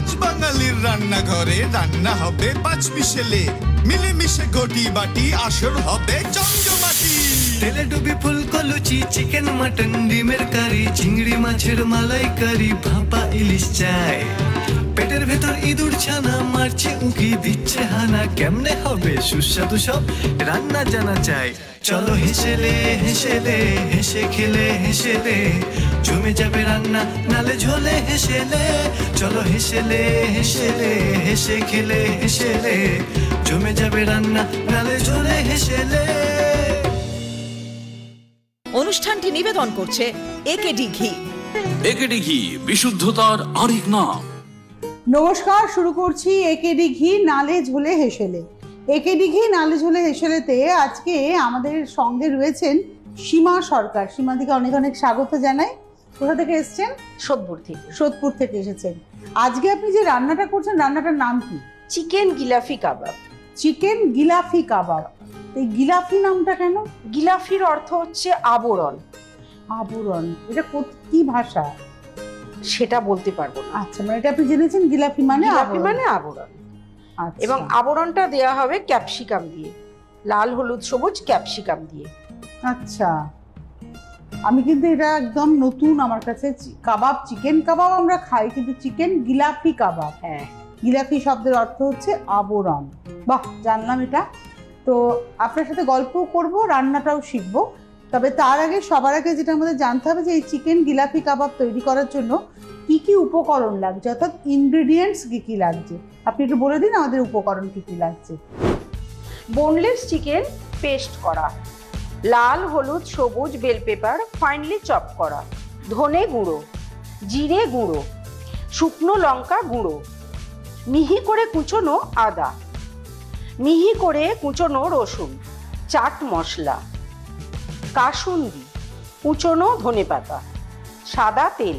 আজ বাঙালির রান্নাঘরে রান্না হবে পাঁচ মিশেলে, মিলেমিশে গটি বাটি আসর হবে জমজমাটি। তেলে ডুবি ফুলকো লুচি, চিকেন মাটন ডিমের কারি, চিংড়ি মাছের মালাইকারি, ভাপা ইলিশ চাই। পেটের ভেতর ইঁদুর ছানা মারছে উঁকি দিচ্ছে হানা, কেমনে হবে সুস্বাদু সব রান্না জানা চাই। চলো হেসেলে হেসেলে হেসে খেলে হেসেলে জমে যাবে রান্না নালে ঝোলে হেসেলে। চলো হেসেলে হেসেলে হেসে খেলে হেসেলে জমে যাবে রান্না নালে ঝোলে হেসেলে। অনুষ্ঠানটি নিবেদন করছে একেডি ঘি। একেডি ঘি বিশুদ্ধতার আরেক নাম। নমস্কার, শুরু করছি একেডি ঘি নালে ঝোলে হেসেলে। একেডি ঘি নালে ঝোলে হেসেলেতে আজকে আমাদের সঙ্গে রয়েছেন সীমা সরকার। সীমাদিকে অনেক অনেক স্বাগত জানাই। কোথা থেকে এসেছেন? সোদপুর থেকে এসেছেন। আজকে আপনি যে রান্নাটা করছেন, রান্নাটার নাম কি? চিকেন গিলাফি কাবাব। চিকেন গিলাফি কাবাব। এই গিলাফি নামটা কেন? গিলাফির অর্থ হচ্ছে আবরণ। আবরণ, এটা কি ভাষা সেটা বলতে পারবো না। আচ্ছা, মানে এটা আপনি জেনেছেন গিলাফি মানে আবরণ। এবং আবরণটা দেয়া হবে ক্যাপসিকাম দিয়ে, লাল হলুদ সবুজ ক্যাপসিকাম দিয়ে। আচ্ছা, আমি কিন্তু এটা একদম নতুন আমার কাছে। কাবাব, চিকেন কাবাব আমরা খাই, কিন্তু চিকেন গিলাফি কাবাব। হ্যাঁ, গিলাফি শব্দের অর্থ হচ্ছে আবরণ। বাহ, জানলাম এটা। তো আপনার সাথে গল্পও করব, রান্নাটাও শিখবো। তবে তার আগে সবার আগে যেটা আমাদের জানতে হবে যে এই চিকেন গিলাফি কাবাব তৈরি করার জন্য কি কি উপকরণ লাগছে, অর্থাৎ ইনগ্রেডিয়েন্টস কি কি লাগছে। আপনি একটু বলে দিন আমাদের উপকরণ কি কি লাগছে। বোনলেস চিকেন পেস্ট করা, লাল হলুদ সবুজ বেল পেপার ফাইনলি চপ করা, ধনে গুঁড়ো, জিরে গুঁড়ো, শুকনো লঙ্কা গুঁড়ো, মিহি করে কুচোনো আদা, মিহি করে কুচোনো রসুন, চাট মশলা, কাসুন্দি, কুচোনো ধনেপাতা, সাদা তেল,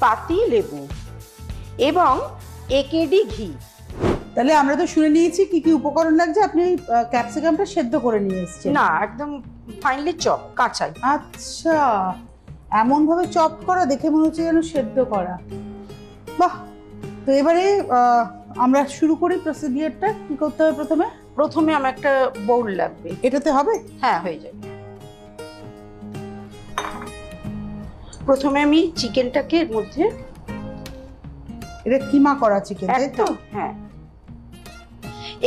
পাতি লেবু এবং একেডি ঘি। তাহলে আমরা তো শুনে নিয়েছি কি কি উপকরণ লাগছে। আপনি ক্যাপসিকামটা সেদ্ধ করে নিয়ে এসেছেন? না, একদম ফাইনলি চপ, কাঁচাই। আচ্ছা, এমন ভাবে চপ করা, দেখে মনে হচ্ছে যেন সেদ্ধ করা। বাহ, তো এবারে আমরা শুরু করি প্রসিডিওরটা। কি করতে হবে প্রথমে? আমার একটা বাউল লাগবে। এটাতে হবে? হ্যাঁ, হয়ে যাবে। প্রথমে আমি চিকেনটাকে এর মধ্যে, এটা কিমা করা চিকেন, তাই তো? হ্যাঁ,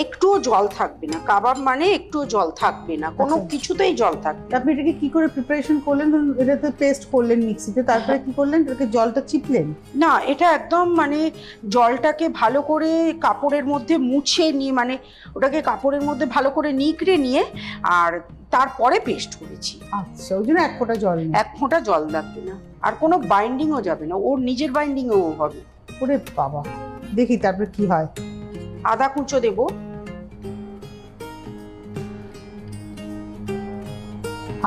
একটুও জল থাকবে না। কাবাব মানে একটুও জল থাকবে না, কোনো কিছুতেই জল থাকবে না। আপনি এটাকে কি করে প্রিপারেশন করলেন? এটাতে পেস্ট করলেন মিক্সিতে, তারপরে কি করলেন? এটাকে জলটা চিপলেন? না, এটা একদম মানে জলটাকে ভালো করে কাপড়ের মধ্যে মুছে নিয়ে, মানে ওটাকে কাপড়ের মধ্যে ভালো করে নিকড়ে নিয়ে আর তারপরে পেস্ট করেছি। আচ্ছা, ওই জন্য এক ফোঁটা জল লাগবে না, আর কোনো বাইন্ডিংও যাবে না, ওর নিজের বাইন্ডিংও হবে। ওরে বাবা, দেখি তারপরে কি হয়। আদা কুচো দেব,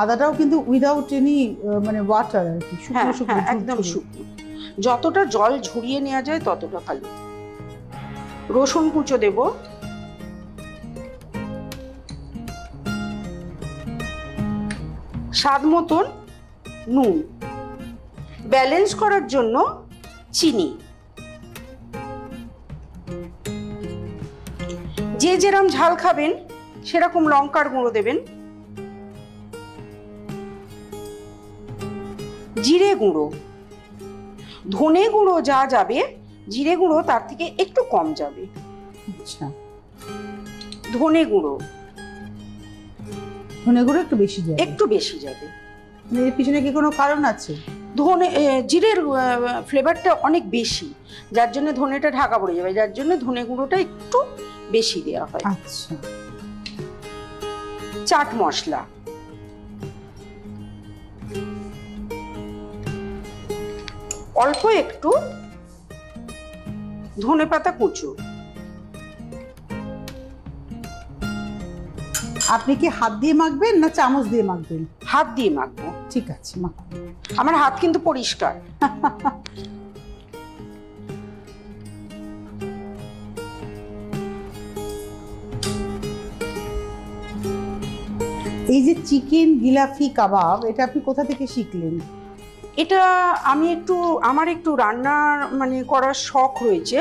আদাটাও কিন্তু উইদাউট এনি মানে ওয়াটার আর কি, শুকনো শুকনো, একদম শুকনো। যতটা জল ঝরিয়ে নেওয়া যায় ততটা ভালো। রসুন কুচো দেব, স্বাদ মতন নুন, ব্যালেন্স করার জন্য চিনি, যে যেরকম ঝাল খাবেন সেরকম লঙ্কার গুঁড়ো দেবেন, জিরে গুঁড়ো, ধনে গুঁড়ো যা যাবে, জিরে গুঁড়ো তার থেকে একটু কম যাবে। আচ্ছা, ধনে গুঁড়ো একটু বেশি যাবে। এর পিছনে কি কোনো কারণ আছে? জিরের ফ্লেভারটা অনেক বেশি, যার জন্য ধনেটা ঢাকা পড়ে যাবে, যার জন্য ধনে গুঁড়োটা একটু বেশি দেওয়া হয়। আচ্ছা, চাট মশলা, অল্প একটু ধনেপাতা কুচো। আপনি কি হাত দিয়ে মাখবেন না চামচ দিয়ে মাখবেন? হাত দিয়ে মাখবো। ঠিক আছে, মাখুন। আমার হাত কিন্তু পরিষ্কার। এই যে চিকেন গিলাফি কাবাব, এটা আপনি কোথা থেকে শিখলেন? এটা আমি আমার একটু রান্নার মানে করার শখ রয়েছে,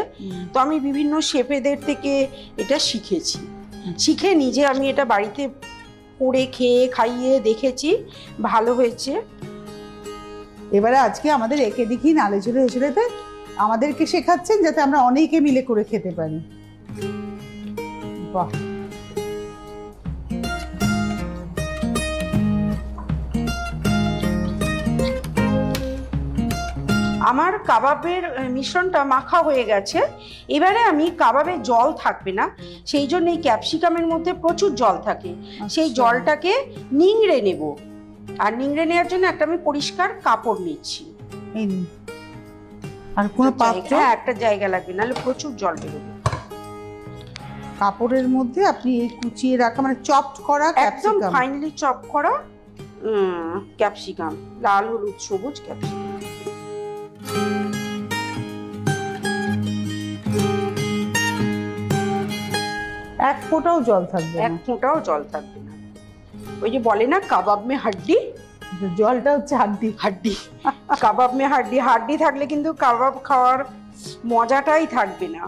তো আমি বিভিন্ন শেফেদের থেকে এটা শিখেছি। শিখে নিজে আমি এটা বাড়িতে করে খেয়ে খাইয়ে দেখেছি, ভালো হয়েছে। এবারে আজকে আমাদের একে দেখি নালে ঝুলে হেসুলেতে আমাদেরকে শেখাচ্ছেন যাতে আমরা অনেকে মিলে করে খেতে পারি। বাহ, আমার কাবাবের মিশ্রণটা মাখা হয়ে গেছে। এবারে আমি কাবাবে জল থাকবে না, সেই জন্য এই ক্যাপসিকামের মধ্যে প্রচুর জল থাকে, সেই জলটাকে নিংড়ে নেব। আর নিংড়ে নেওয়ার জন্য একটা আমি পরিষ্কার কাপড় নিচ্ছি। এই নিন। আর কোনো পাত্র? হ্যাঁ, একটা জায়গা লাগবে, নাহলে প্রচুর জল বেরোবে। কাপড়ের মধ্যে আপনি এই কুচিয়ে রাখা মানে চপড করা একদম ক্যাপসিকাম, ফাইনালি চপ করা ক্যাপসিকাম, লাল হলুদ সবুজ ক্যাপসিকাম। এক ফোঁটাও জল থাকবে না। এক ফোঁটাও জল থাকবে না। ওই যে বলে না কাবাব মে হাড্ডি, জলটা হচ্ছে হাড্ডি। হাড্ডি কাবাব মে হাড্ডি, হাড্ডি থাকলে কিন্তু কাবাব খাওয়ার মজাটাই থাকবে না।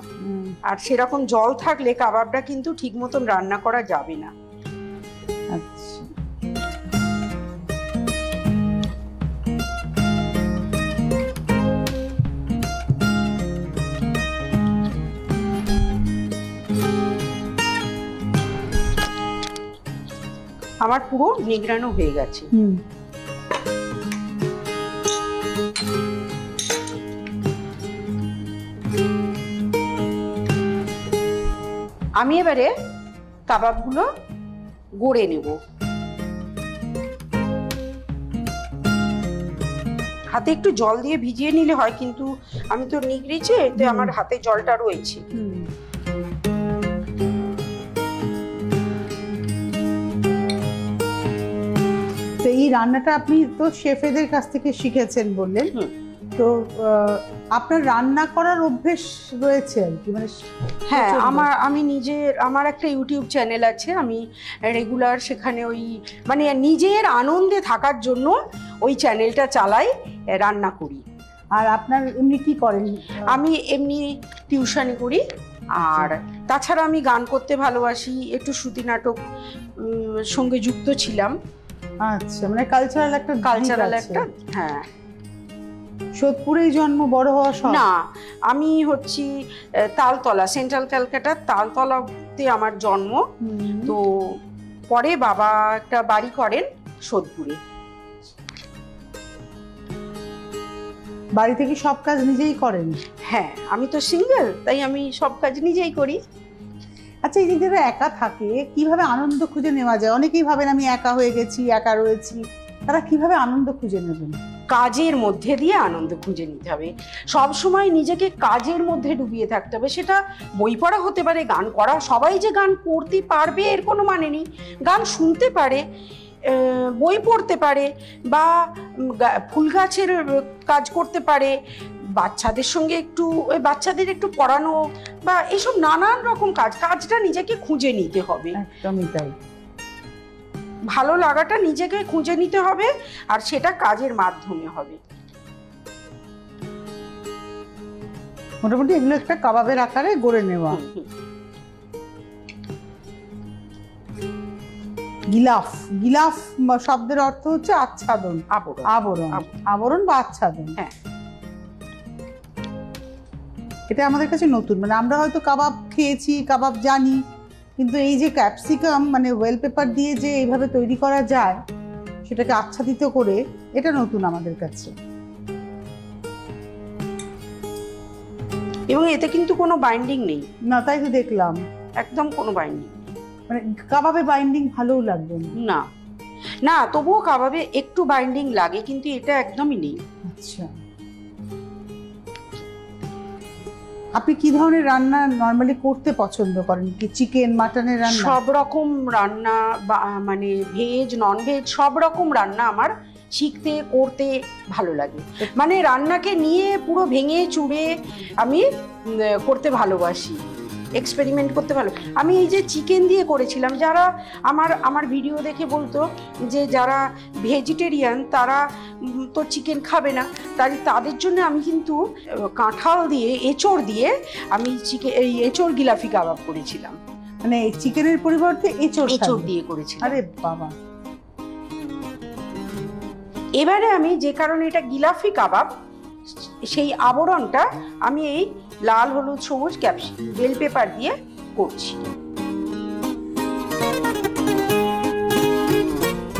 আর সেরকম জল থাকলে কাবাবটা কিন্তু ঠিক মতন রান্না করা যাবে না। আচ্ছা, আমার পুরো নিগড়ানো হয়ে গেছে। আমি এবারে কাবাবগুলো গড়ে নেব। হাতে একটু জল দিয়ে ভিজিয়ে নিলে হয়, কিন্তু আমি তো নিগড়েছি, এতে আমার হাতে জলটা রয়েছে। তো এই রান্নাটা আপনি তো শেফেদের কাছ থেকে শিখেছেন বললেন, তো আপনার রান্না করার অভ্যেস রয়েছে আর কি? মানে হ্যাঁ, আমার একটা ইউটিউব চ্যানেল আছে, আমি রেগুলার সেখানে ওই মানে নিজের আনন্দে থাকার জন্য ওই চ্যানেলটা চালাই, রান্না করি। আর আপনার এমনি কি করেন? আমি এমনি টিউশনি করি, আর তাছাড়া আমি গান করতে ভালোবাসি, একটু শ্রুতি নাটক সঙ্গে যুক্ত ছিলাম। আচ্ছা, মানে কালচারাল একটা হ্যাঁ। সোদপুরেই জন্ম, বড় হওয়া সব? না, আমি হচ্ছি তালতলা, সেন্ট্রাল ক্যালকাটার তালতলাতে আমার জন্ম। তো পরে বাবা একটা বাড়ি করেন সোদপুরে। বাড়ি থেকে সব কাজ নিজেই করেন? হ্যাঁ, আমি তো সিঙ্গেল, তাই আমি সব কাজ নিজেই করি। আচ্ছা, এই যে যারা একা থাকে কিভাবে আনন্দ খুঁজে নেওয়া যায়? অনেকেই ভাবেন আমি একা হয়ে গেছি, একা রয়েছি, তারা কিভাবে আনন্দ খুঁজে নেবেন? কাজের মধ্যে দিয়ে আনন্দ খুঁজে নিতে হবে। সব সময় নিজেকে কাজের মধ্যে ডুবিয়ে থাকতে হবে। সেটা বই পড়া হতে পারে, গান করা, সবাই যে গান করতে পারবে এর কোনো মানে নেই। গান শুনতে পারে, বই পড়তে পারে, বা ফুল গাছের কাজ করতে পারে, বাচ্চাদের সঙ্গে বাচ্চাদের একটু পড়ানো, বা এসব নানান রকম কাজটা নিজেকে খুঁজে নিতে হবে। একদমই তাই। ভালো লাগাটা নিজেকে খুঁজে নিতে হবে, আর সেটা কাজের মাধ্যমে হবে। মোটামুটি এগুলো একটা কাবাবের আকারে গড়ে নেওয়া। গিলাফ, গিলাফ শব্দের অর্থ হচ্ছে আচ্ছাদন, আবরণ, আবরণ বা আচ্ছাদন। হ্যাঁ, এটা আমাদের কাছে নতুন, মানে আমরা হয়তো কাবাব খেয়েছি, কাবাব জানি, কিন্তু এই যে ক্যাপসিকাম মানে ওয়েল পেপার দিয়ে যে এইভাবে তৈরি করা যায়, সেটাকে আচ্ছাদিত করে, এটা নতুন আমাদের কাছে। এবং এতে কিন্তু কোনো বাইন্ডিং নেই। না, তাই তো দেখলাম, একদম কোনো বাইন্ডিং। মানে কাবাবে বাইন্ডিং ভালোও লাগবে না, না, তবুও কাবাবে একটু বাইন্ডিং লাগে, কিন্তু এটা একদমই নেই। আচ্ছা, আপনি কি ধরনের রান্না নরমালি করতে পছন্দ করেন? কি চিকেন, মাটনের রান্না? সব রকম রান্না, মানে ভেজ, নন ভেজ, সব রকম রান্না আমার শিখতে করতে ভালো লাগে। মানে রান্নাকে নিয়ে পুরো ভেঙে চুড়ে আমি করতে ভালোবাসি। এক্সপেরিমেন্ট করতে ভালো। আমি এই যে চিকেন দিয়ে করেছিলাম, যারা আমার ভিডিও দেখে বলতো যে যারা ভেজিটেরিয়ান তারা তো চিকেন খাবে না, তাদের জন্য আমি কিন্তু কাঁঠাল দিয়ে এঁচড় দিয়ে আমি এই এঁচড় গিলাফি কাবাব করেছিলাম। মানে চিকেনের পরিবর্তে এঁচড় দিয়ে করেছিলাম। আরে বাবা। এবারে আমি যে কারণে এটা গিলাফি কাবাব, সেই আবরণটা আমি এই লাল হলুদ সবুজ বেল পেপার দিয়ে করছি।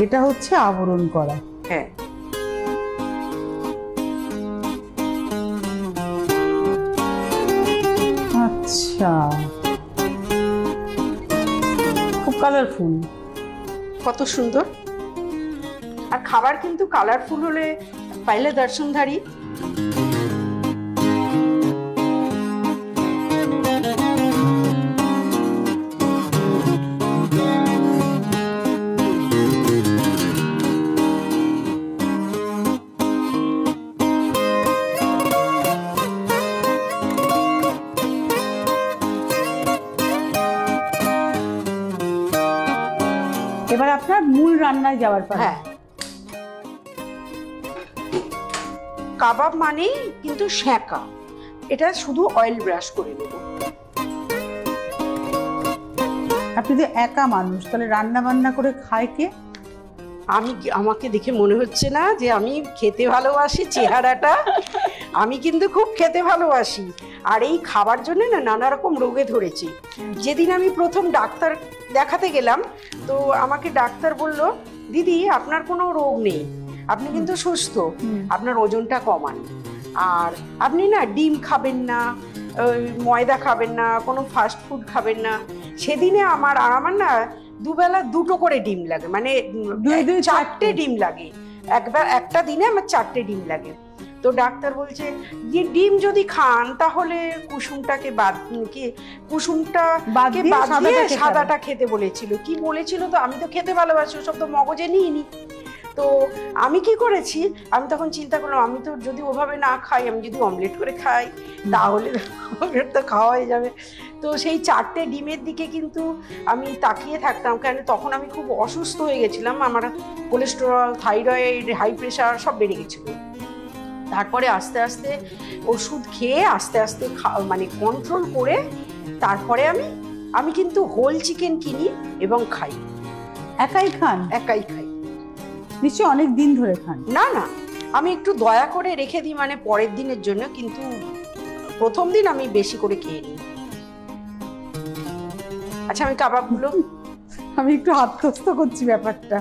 এটা হচ্ছে আবরণ করা। হ্যাঁ, আচ্ছা, খুব কালারফুল, কত সুন্দর। আর খাবার কিন্তু কালারফুল হলে পাইলে দর্শনধারী। এবার আপনার মূল রান্নায় যাওয়ার পর। হ্যাঁ, কাবাব মানে কিন্তু সেঁকা, এটা শুধু অয়েল ব্রাশ করে দেব। আপনি তো একা মানুষ, তাহলে রান্না বান্না করে খায় কে? আমাকে দেখে মনে হচ্ছে না যে আমি খেতে ভালোবাসি চেহারাটা? আমি কিন্তু খুব খেতে ভালোবাসি, আর এই খাবার জন্য না নানা রকম রোগে ধরেছি। যেদিন আমি প্রথম ডাক্তার দেখাতে গেলাম, তো আমাকে ডাক্তার বলল, দিদি আপনার কোনো রোগ নেই, আপনি কিন্তু সুস্থ, আপনার ওজনটা কমান, আর আপনি না ডিম খাবেন না, ময়দা খাবেন না, কোনো ফাস্ট ফুড খাবেন না। সেদিনে আমার না দুবেলা 2টো করে ডিম লাগে, মানে 4টে ডিম লাগে, একটা দিনে আমার 4টে ডিম লাগে। তো ডাক্তার বলছে যে ডিম যদি খান তাহলে কুসুমটাকে বাদ দিয়ে সাদাটা খেতে বলেছিল। কি বলেছিল তো আমি তো খেতে ভালোবাসি, ওসব তো মগজে নিইনি। তো আমি কি করেছি, আমি তখন চিন্তা করলাম আমি তো যদি ওভাবে না খাই, আমি যদি অমলেট করে খাই তাহলে অমলেট তো খাওয়া হয়ে যাবে। তো সেই 4টে ডিমের দিকে কিন্তু আমি তাকিয়ে থাকতাম, কারণ তখন আমি খুব অসুস্থ হয়ে গেছিলাম, আমার কোলেস্টেরল, থাইরয়েড, হাই প্রেশার সব বেড়ে গেছিলো। তারপরে আস্তে আস্তে ওষুধ খেয়ে আস্তে আস্তে মানে কন্ট্রোল করে তারপরে আমি কিন্তু হোল চিকেন কিনি এবং খাই। একাই খান? একাই খাই। নিশ্চয়ই অনেক দিন ধরে খান? না না, আমি একটু দয়া করে রেখে দিই, মানে পরের দিনের জন্য, কিন্তু প্রথম দিন আমি বেশি করে খেয়ে নিই। আচ্ছা, আমি কাবাবগুলো আমি একটু আত্মস্থ করছি ব্যাপারটা।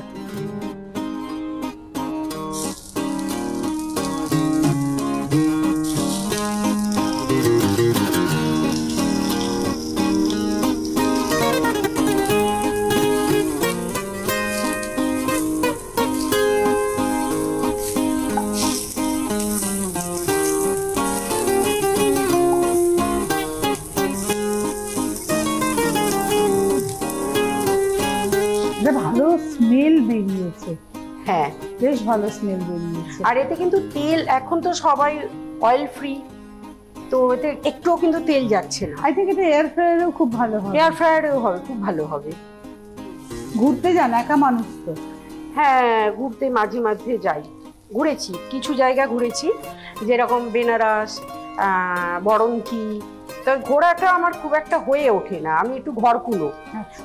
ভালো স্মেল বেরিয়েছে। হ্যাঁ, বেশ ভালো স্মেল বেরিয়েছে। আর এতে কিন্তু তেল, এখন তো সবাই অয়েল ফ্রি, তো এতে একটুও কিন্তু তেল যাচ্ছে না। আই থিঙ্ক এটা এয়ার ফ্রায়ারেও খুব ভালো হবে। এয়ার ফ্রায়ারেও হবে, খুব ভালো হবে। ঘুরতে যান একা মানুষ তো? হ্যাঁ, ঘুরতে মাঝে মাঝে যাই, ঘুরেছি, কিছু জায়গা ঘুরেছি, যেরকম বেনারস, বরঙ্কি। তো ঘোরাটা আমার খুব একটা হয়ে ওঠে না, আমি একটু ঘরকুলো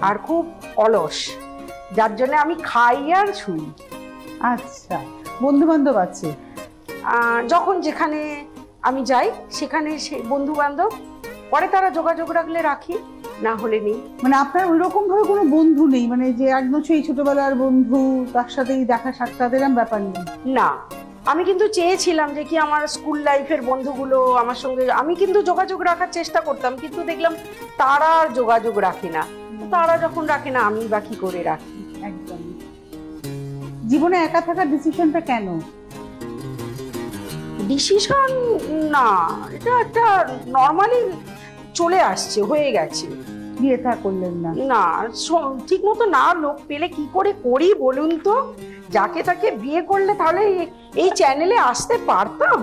আর খুব অলস, যার জন্য আমি খাই আর শুই। আচ্ছা, বন্ধু বান্ধব আছে? যখন যেখানে আমি যাই সেখানে বন্ধু বান্ধব পরে তারা যোগাযোগ রাখলে রাখি, না হলে নেই। মানে আপনার ওই রকম ভাবে কোনো বন্ধু নেই, মানে যে একদম সেই ছোটবেলার বন্ধু, তার সাথেই দেখা সাক্ষাৎ এরকম ব্যাপার নেই? না, আমি কিন্তু চেয়েছিলাম যে কি আমার স্কুল লাইফের বন্ধুগুলো আমার সঙ্গে, আমি কিন্তু যোগাযোগ রাখার চেষ্টা করতাম, কিন্তু দেখলাম তারা আর যোগাযোগ রাখে না। তারা যখন রাখে না, আমি বা কি করে রাখি? একদম। জীবনে একা থাকার ডিসিশনটা কেন? ডিসিশন না, এটা একটা নর্মালি চলে আসছে, হয়ে গেছে। বিয়ে থা করলেন না? না, ঠিক মতো না লোক পেলে কি করে করি বলুন তো? যাকে তাকে বিয়ে করলে তাহলে এই চ্যানেলে আসতে পারতাম।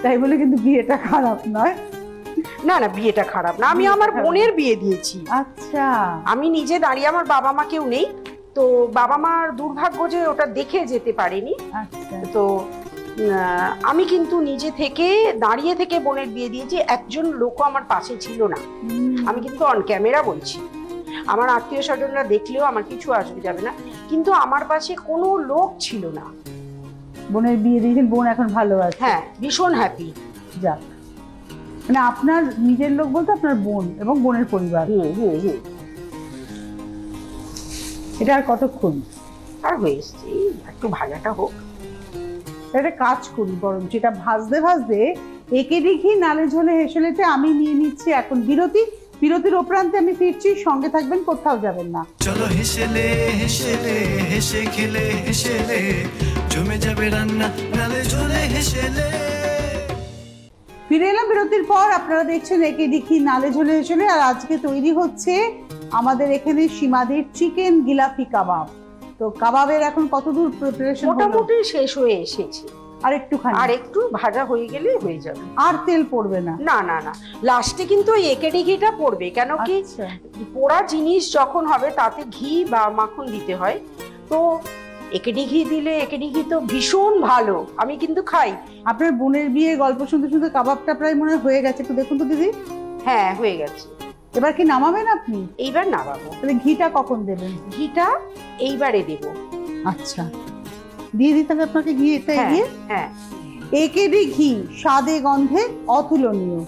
তাই বলে কিন্তু বিয়েটা খারাপ নয়। না না, বিয়েটা খারাপ না, আমি আমার বোনের বিয়ে দিয়েছি। আচ্ছা, আমি নিজে দাঁড়িয়ে, আমার বাবা মা কেউ নেই, তো বাবা মার দুর্ভাগ্য যে ওটা দেখে যেতে পারেনি। আচ্ছা, তো আমি কিন্তু নিজে থেকে দাঁড়িয়ে থেকে বোনের বিয়ে দিয়েছি। একজন লোকও আমার পাশে ছিল না। আমি কিন্তু অন ক্যামেরা বলছি, আমার আত্মীয় স্বজনরা দেখলেও আমার কিছু আসবে যাবে না, কিন্তু আমার পাশে কোনো লোক ছিল না। বোনের বিয়ে দিয়েছেন, বোন এখন ভালো আছে? হ্যাঁ, ভীষণ হ্যাপি। যাক, মানে আপনার নিজের লোক বলতে আপনার বোন এবং বোনের পরিবার। এটা আর কতক্ষণ? আর হয়ে এসছে, একটু ভাজাটা হোক। একটা কাজ করি বরং, যেটা ভাজতে ভাজতে একেডি ঘি নালে ঝোলে হেসেলেতে আমি নিয়ে নিচ্ছি এখন বিরতি। বিরতির ওপরান্তে আমি ফিরছি, সঙ্গে থাকবেন, কোথাও যাবেন না। চলো হেসেলে হেসেলে হেসে খেলে হেসেলে জমে যাবে রান্না নালে ঝোলে হেসেলে। ফিরে এলাম বিরতির পর। আপনারা দেখছেন একেডি ঘি নালে ঝোলে হেসেলে, আর আজকে তৈরি হচ্ছে আমাদের এখানে সীমাদের চিকেন গিলাফি কাবাব। তো কাবাবের এখন কতদূর প্রিপারেশন? মোটামুটি শেষ হয়ে এসেছে, আর একটুখানি, আর একটু ভাজা হয়ে গেলে হয়ে যাবে। আর তেল পড়বে না? না না না, লাস্টে কিন্তু ওই একেডি ঘিটা পড়বে, কেন কি আচ্ছা। পোড়া জিনিস যখন হবে তাতে ঘি বা মাখন দিতে হয়, তো একেডি ঘি দিলে, একেডি ঘি তো ভীষণ ভালো, আমি কিন্তু খাই। আপনার বোনের বিয়ে গল্প শুনতে শুনতে কাবাবটা প্রায় মনে হয়ে গেছে, একটু দেখুন তো দিদি। হ্যাঁ, হয়ে গেছে। এবার কি নামাবেন আপনি? এইবার নামাবো। তাহলে ঘিটা কখন দেবেন? ঘিটা এইবারে দেবো। আচ্ছা, দিয়ে দিই তাহলে আপনাকে ঘি। এটা হ্যাঁ দিয়ে হ্যাঁ, একেডি ঘি, স্বাদে গন্ধে অতুলনীয়।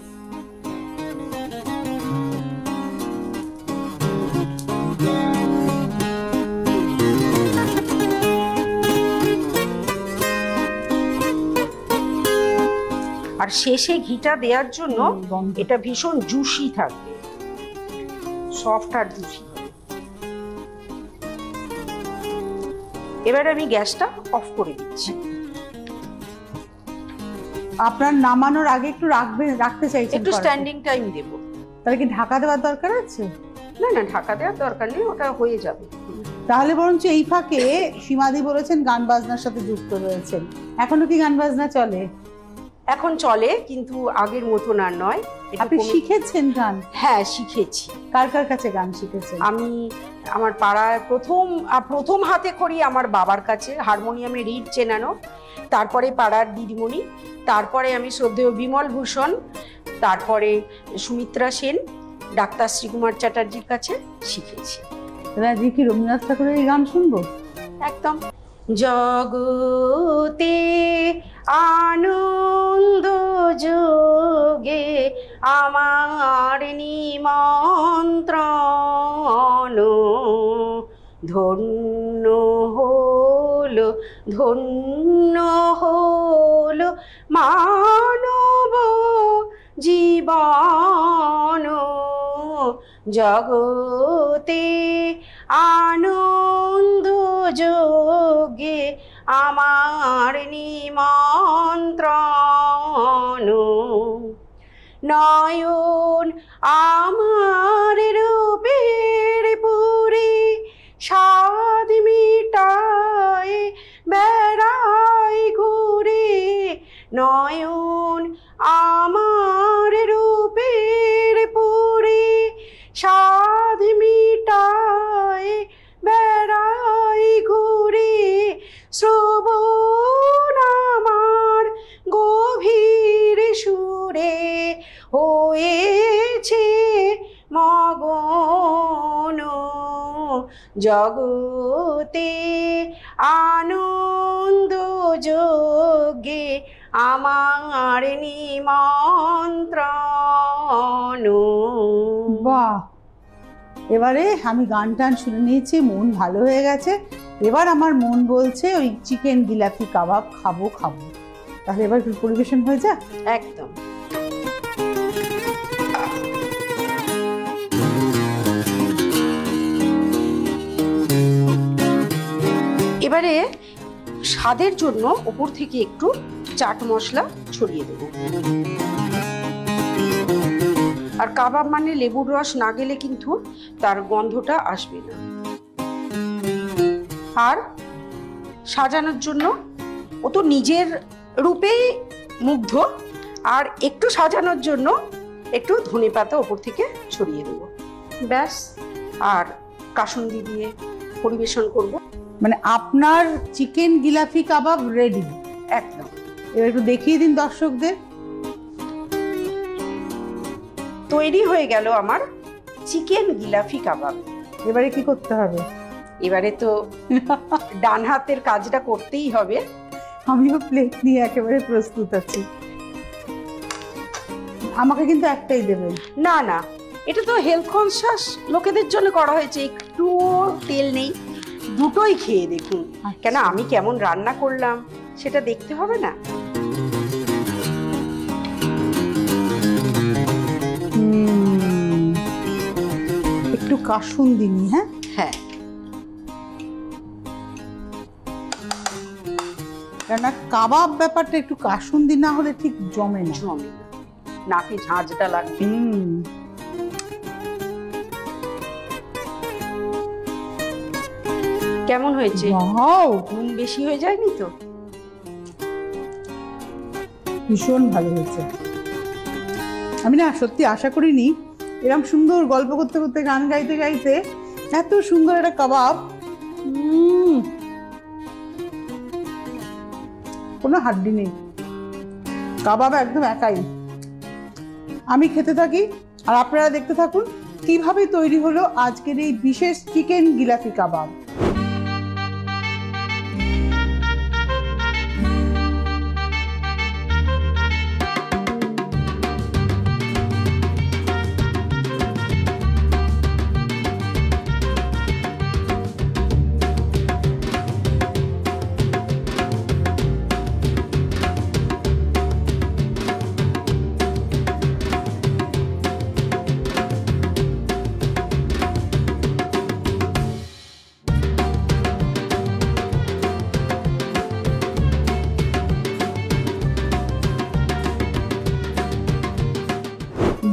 আর শেষে ঘিটা দেওয়ার জন্য গন্ধ। এটা ভীষণ জুসি থাকবে, সফট আর জুসি। এবার আমি গ্যাসটা অফ করে দিচ্ছি। আপনার নামানোর আগে একটু রাখতে চাইছেন? একটু স্ট্যান্ডিং টাইম দেব। তাহলে কি ঢাকা দেওয়ার দরকার আছে? না না, ঢাকা দেওয়ার দরকার নেই, ওটা হয়ে যাবে। তাহলে বরঞ্চ এই ফাঁকে সীমাদি বলেছেন গান বাজনার সাথে যুক্ত রয়েছেন, এখনো কি গান বাজনা চলে? এখন চলে, কিন্তু আগের মতন আর নয়। আপনি শিখেছেন গান? হ্যাঁ, শিখেছি। কার কার কাছে গান শিখেছেন? আমি আমার পাড়ায় প্রথম হাতে খড়ি আমার বাবার কাছে, হারমোনিয়ামে রিড চেনানো, তারপরে পাড়ার দিদিমণি, তারপরে আমি শ্রদ্ধেয় বিমল ভূষণ, তারপরে সুমিত্রা সেন, ডাক্তার শ্রীকুমার চ্যাটার্জির কাছে শিখেছি। রাজি কি রবীন্দ্রনাথ ঠাকুরের এই গান শুনবো? একদম। জগতে আনন্দ যোগে আমার নিমন্ত্রণ, ধন্য হলো ধন্য হলো মানব জীবন, জগতে আনন্দ যোগে আমার নিমন্ত্রণ, নয়ন আমার রূপের পুরী স্বাদ মিটায় বেড়াই ঘুরে, নয়ন আমার রূপের পুরী স্বাদ মিটায় বেড়াই ঘুরে, শ্রবণ আমার গভীর সুরে হয়েছে মগন, জগতে আনন্দ যোগে আমার নিমন্ত্রণ। বাহ, এবারে আমি গান টান শুনে নিয়েছি, মন ভালো হয়ে গেছে। এবার আমার মন বলছে ওই চিকেন গিলাফি কাবাব খাবো খাবো। তাহলে এবার পরিবেশন হয়ে যাক। একদম। এবারে স্বাদের জন্য ওপর থেকে একটু চাট মশলা ছড়িয়ে দেব। আর কাবাব মানে লেবুর রস না গেলে কিন্তু তার গন্ধটা আসবে না। আর সাজানোর জন্য, ও তো নিজের রূপেই মুগ্ধ, আর একটু সাজানোর জন্য একটু ধনেপাতা ওপর থেকে ছড়িয়ে দেবো, ব্যাস। আর কাসুন্দি দিয়ে পরিবেশন করব। মানে আপনার চিকেন জিলাপি কাবাব রেডি একদম। এবার একটু দেখিয়ে দিন দর্শকদের। তৈরি হয়ে গেল আমার চিকেন জিলাপি কাবাব। এবারে কি করতে হবে? এবারে তো ডান হাতের কাজটা করতেই হবে। আমিও প্লেট নিয়ে একেবারে প্রস্তুত আছি। আমাকে কিন্তু একটাই দেবেন। না না, এটা তো হেলথ কনসিয়াস লোকেদের জন্য করা হয়েছে, একটু তেল নেই, দুটোই খেয়ে দেখুন। কেন আমি কেমন রান্না করলাম সেটা দেখতে হবে না? একটু কাসুন্দি নি। হ্যাঁ হ্যাঁ, কেননা কাবাব ব্যাপারটা একটু কাসুন্দি না হলে ঠিক জমে না, জমে না, নাকে ঝাঁঝটা লাগবে। কেমন হয়েছে? নুন বেশি হয়ে যায়নি তো? ভীষণ ভালো হয়েছে। আমি না সত্যি আশা করিনি এরকম সুন্দর গল্প করতে করতে গান গাইতে গাইতে এত সুন্দর একটা কাবাব। কোনো হাড্ডি নেই, কাবাব একদম একাই। আমি খেতে থাকি আর আপনারা দেখতে থাকুন কিভাবে তৈরি হলো আজকের এই বিশেষ চিকেন জিলাপি কাবাব।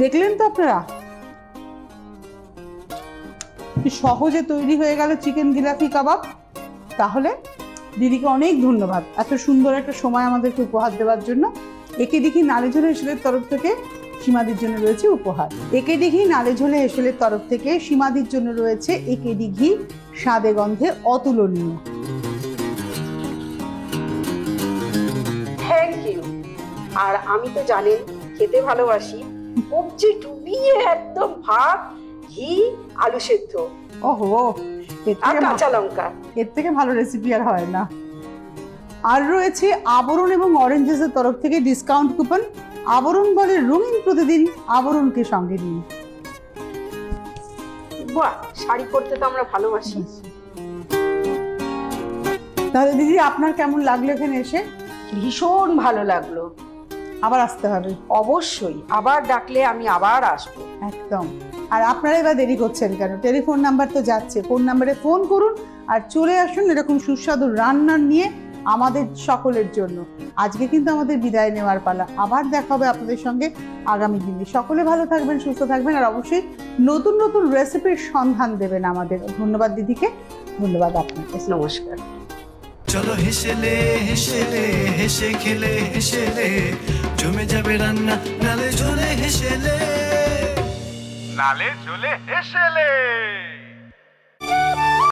দেখলেন তো আপনারা কি সহজে তৈরি হয়ে গেল চিকেন জিলাপি কাবাব। তাহলে দিদিকে অনেক ধন্যবাদ এত সুন্দর একটা সময় আমাদেরকে উপহার দেওয়ার জন্য। একে দেখি নালেঝোলে হেসেলের তরফ থেকে সীমাদির জন্য রয়েছে উপহার। একে দেখি নালেঝোলে হেসেলের তরফ থেকে সীমাদির জন্য রয়েছে একে দিঘি স্বাদে গন্ধে অতুলনীয়। Thank you. আর আমি তো জানেন খেতে ভালোবাসি, কবজি ডুবিয়ে একদম ভাত, ঘি, আলু সেদ্ধ, ওহো, আর কাঁচা লঙ্কা। এর থেকে ভালো রেসিপি আর হয় না। আর রয়েছে আবরণ এবং অরেঞ্জেসের তরফ থেকে ডিসকাউন্ট কুপন। আবরণ বলে রঙিন প্রতিদিন, আবরণকে সঙ্গে দিন। বাহ, শাড়ি পরতে তো আমরা ভালোবাসি। তাহলে দিদি আপনার কেমন লাগলো এখানে এসে? ভীষণ ভালো লাগলো। আবার আসতে হবে? অবশ্যই, আবার ডাকলে আমি আবার আসবো। একদম। আর আপনারা এবার দেরি করছেন কেন? টেলিফোন নাম্বার তো যাচ্ছে, ফোন নাম্বারে ফোন করুন আর চলে আসুন এরকম সুস্বাদু রান্না নিয়ে আমাদের সকলের জন্য। আজকে কিন্তু আমাদের বিদায় নেওয়ার পালা, আবার দেখা হবে আপনাদের সঙ্গে আগামী দিনে। সকলে ভালো থাকবেন, সুস্থ থাকবেন আর অবশ্যই নতুন নতুন রেসিপির সন্ধান দেবেন আমাদের। ধন্যবাদ দিদিকে, ধন্যবাদ আপনাকে। নমস্কার। চলো হেসেলে হেসেলে হেসে খেলে হেসেলে জমে যাবে রান্না নালে ঝোলে হেসেলে, নালে ঝোলে হেসেলে।